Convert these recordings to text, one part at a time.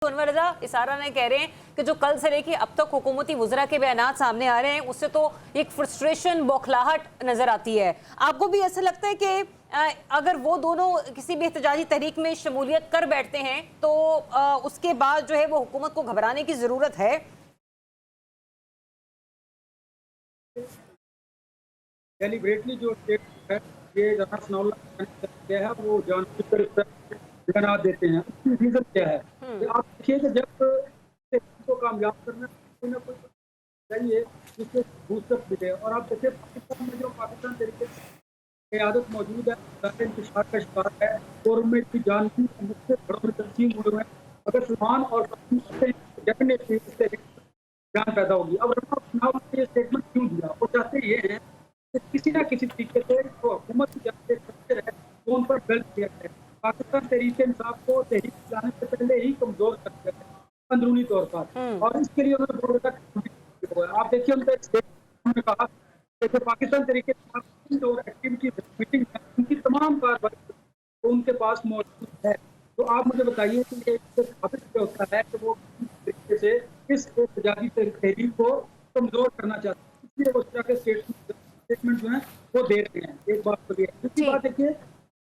अनवर रजा इसारा ने कह रहे हैं कि जो कल से लेके अब तक हुकूमती वज़रा के बयानात सामने आ रहे हैं उससे तो एक फ्रस्ट्रेशन बौखलाहट नजर आती है। आपको भी ऐसा लगता है कि अगर वो दोनों किसी भी एहतजाजी तहरीक में शमूलियत कर बैठते हैं तो उसके बाद जो है वो हुकूमत को घबराने की जरूरत है? डेलिबरेटली जो स्टेट है ये है वो जानबूझकर बना देते हैं। उसकी रीजन क्या है कि आप देखिए कि जब को कामयाब करना कोई ना कोई चाहिए जिससे बूस्टअप मिले। और आप देखिए पाकिस्तान में जो पाकिस्तान तरीके से क़यादत मौजूद है इंतशार का शिकार है और उनमें इतनी जान की मुख्तलिफ घरों में तकसीम हुए हैं। अगर सलमान और डेफिनेटली इससे जान पैदा होगी। अब रमना ने ये स्टेटमेंट क्यों दिया? वो चाहते ये हैं कि किसी ना किसी तरीके से जो हुकूमत की है वो उन पर बेल्ट किया जाए। पाकिस्तान तहरीक इंसाफ को तहरीक चलाने से पहले ही कमजोर कर दिया है अंदरूनी तौर पर, और इसके लिए उन्होंने बहुत ज़्यादा आप देखिए उन्होंने कहा कि पाकिस्तान तहरीक और एक्टिविटी मीटिंग उनकी तमाम कार्रवाई तो उनके पास मौजूद है। तो आप मुझे बताइए कि ये साबित क्या होता है कि वो तरीके से इस एहतजाजी तहरीक को कमजोर करना चाहते हैं, इसलिए वो तरह के स्टेटमेंट जो है वो दे रहे हैं। एक बात तो ये दूसरी बात देखिए,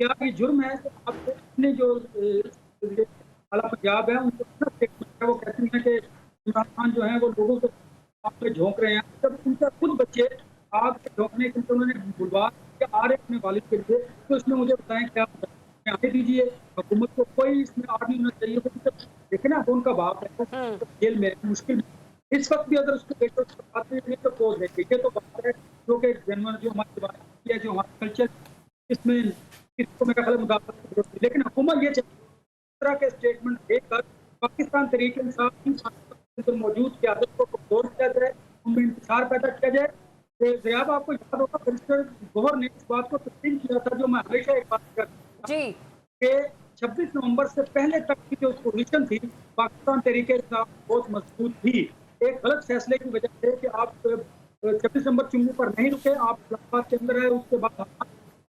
क्या ये जुर्म है कि आप अपने जो आला पंजाब है उनको स्टेटमेंट है वो कहते हैं कि इमरान खान जो है वो लोगों को आग पे झोंक रहे हैं। जब उनका खुद बच्चे आग पे झोंकने के लिए उन्होंने बुलवा के आ रहे अपने वालिद के लिए, तो इसमें मुझे बताएं क्या आने दीजिए। हुकूमत को कोई इसमें आग नहीं होना चाहिए। देखे ना वो उनका बाप है जेल में मुश्किल इस वक्त भी अगर उसको बेटो बात नहीं तो कोस देखे। ये तो बात है जो कि जनवर जो हमारी जो हमारा कल्चर इसमें इसको मेरा ख्याल मुदाफ़ा, लेकिन हुकूमत ये तरह के स्टेटमेंट देकर पाकिस्तान तहरीक इंसाफ की मौजूद क़यादत को कमजोर किया जाए, उनमें इंतशार पैदा किया जाए। तो ज़ियाब आपको याद होगा बैरिस्टर गौहर ने इस बात को तस्लीम किया था, जो मैं हमेशा एक बात करता हूं कि 26 नवंबर से पहले तक की जो पोजीशन थी पाकिस्तान तहरीक इंसाफ बहुत मजबूत थी। एक गलत फैसले की वजह से कि आप 26 नंबर चुनने पर नहीं रुके, आप इस्लामाबाद के अंदर आए, उसके बाद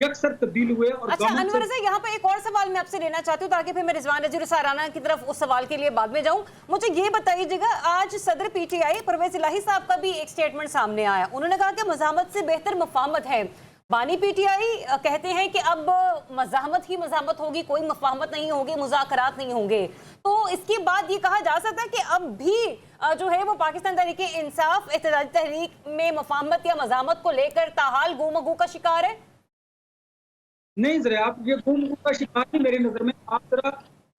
अक्सर तब्दील हुए। और अच्छा अनवर रजा, यहाँ पे एक और सवाल मैं आपसे लेना चाहती हूँ ताकि फिर मैं रिजवान नज़ीर साराना की तरफ उस सवाल के लिए बाद में जाऊँ। मुझे ये बताइएगा, आज सदर पीटीआई परवेज इलाही साहब का भी एक स्टेटमेंट सामने आया। उन्होंने कहा कि मज़ाहमत से बेहतर मफाहमत है। बानी पीटीआई कहते हैं कि अब मज़ाहमत ही मज़ाहमत होगी, कोई मफाहमत नहीं होगी, मुज़ाकरात नहीं होंगे। तो इसके बाद ये कहा जा सकता है कि अब भी जो है वो पाकिस्तान तहरीक इंसाफ एहतजाजी तहरीक में मफाहमत या मज़ाहमत को लेकर ताहाल गुमगू का शिकार है? नहीं जरा आप ये गुमगू का शिकार ही मेरी नजर में। आप जरा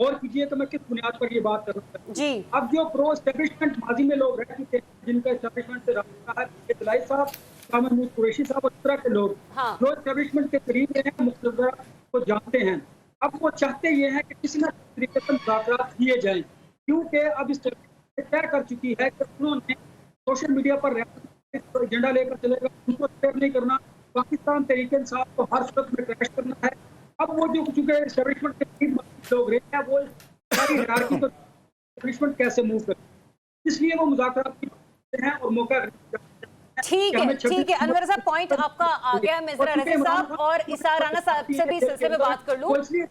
गौर कीजिए तो मैं किस बुनियाद पर ये बात कर रहा हूँ जी। अब जो प्रो एस्टेब्लिशमेंट माजी में लोग रह चुके हैं, जिनका एस्टेब्लिशमेंट से रहा है, इलाही साहब, शाह महमूद कुरैशी साहब और इस तरह के लोग जो एस्टेब्लिशमेंट के करीब हैं, मुख्तदर को जानते हैं, अब वो चाहते ये हैं कि किसी न किसी तरीके से मुज़ाकरात किए जाएं, क्योंकि अब इस तय कर चुकी है कि उन्होंने सोशल मीडिया पर एजेंडा लेकर चलेगा, उनको तय नहीं करना, पाकिस्तान तहरीक इंसाफ को हर सूरत में क्रैश करना है। अब वो जो चुके एस्टेब्लिशमेंट के लोग रहे हैं वो सारी हिरार्की को एस्टेब्लिशमेंट कैसे मूव करे, इसलिए वो मुज़ाकरात की हैं और मौका। ठीक है अनवर साहब, पॉइंट आपका आ गया। मिज़रा रज़ी साहब और इसा राना साहब से भी सिलसिले में बात कर लूं। इसलिए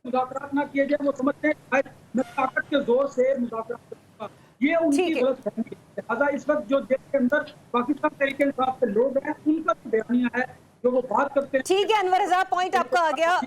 मुज़ाकरात ना किए जाए, वो समझते हैं मैं ताकत के जोर से मुज़ाकरात करूंगा, ये उनकी गलतफहमी है। लिहाजा इस वक्त जो देश के अंदर पाकिस्तान तहरीक इंसाफ के लोग हैं उनका बयानिया है जो वो बात करते हैं। ठीक है अनवर रज़ा, पॉइंट आपका आ गया।